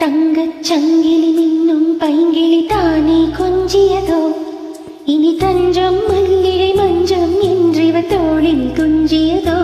தங்கச் சங்கிலி மின்னும் பைங்கிளி தானே கொஞ்சியதோ, இனி தஞ்சம் மல்லிகை மஞ்சம் என்றிவ தோளில் துஞ்சியதோ.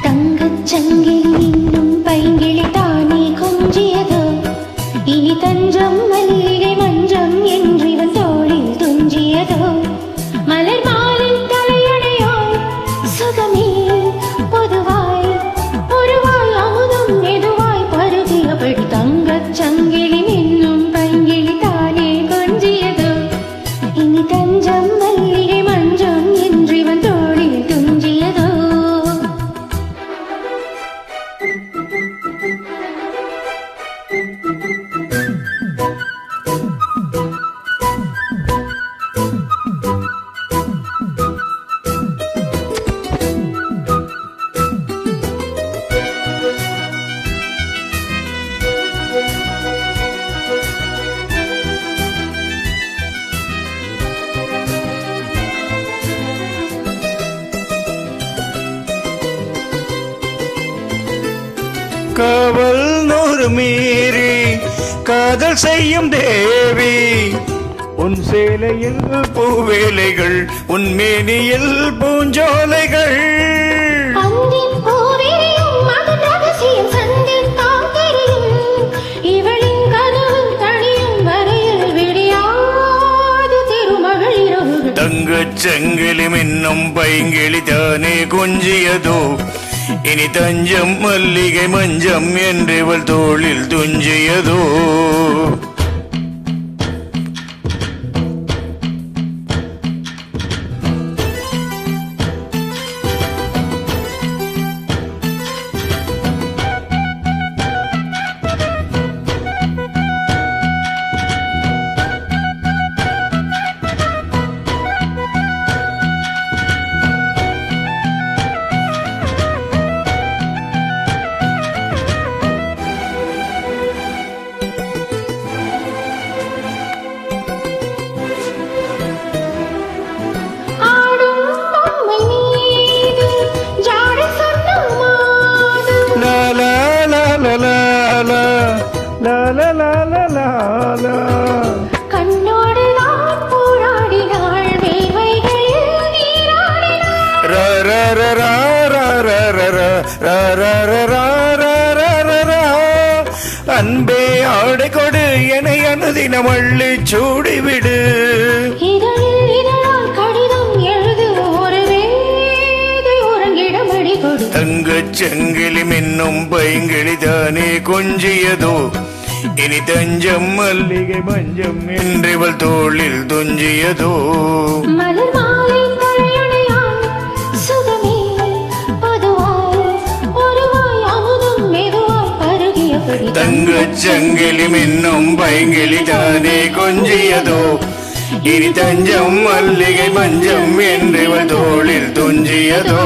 தங்கச் சங்கிலி மின்னும் பைங்கிளி தானே கொஞ்சியதோ, இனி தஞ்சம் மல்லிகை மஞ்சம் என்றிவன் தோளில் துஞ்சியதோ. மலர் மாலை தலையணையாய் சுகமே பொதுவாய் ஒருவாய் அமுதம் மெதுவாய் பருகியபடி தங்கச் சங்கிலி மின்னும் பைங்கிளி தானே கொஞ்சியதோ, இனி தஞ்சம் மல்லிகை மஞ்சம் என்றிவன் தோளில் துஞ்சியதோ. காவல் நூறு மீறி காதல் செய்யும் தேவி, உன் சேலையில் பூவேலைகள் உன் மேனியில் பூஞ்சோலைகள். தங்கச் சங்கிலி மின்னும் பைங்கிளி தானே கொஞ்சியதோ, இனி தஞ்சம் மல்லிகை மஞ்சம் என்றவள் தோளில் துஞ்சியதோ. கண்ணோடு நான் போராடினாள் வேர்வைகளில் நீராடினாள். அன்பே ஆடை கொடு என அனுதினம் அள்ளி சூடிவிடு. இதழில் இதழால் கடிதம் எழுது ஒரு வேதை உறங்கிடமடி கொடு. தங்கச் சங்கிலி மின்னும் பைங்கிளி தானே கொஞ்சியதோ, இனி தஞ்சம் மல்லிகை மஞ்சம் என்றவள் தோளில் துஞ்சியதோ. மலர் மாலை தலையணையாய் சுகமே பொதுவாய் ஒருவாய் அமுதம் மெதுவாய் பருகியபடி தங்கச் சங்கிலி மின்னும் பைங்கிளி தானே கொஞ்சியதோ, இனி தஞ்சம் மல்லிகை மஞ்சம் என்றவள் தோளில் துஞ்சியதோ.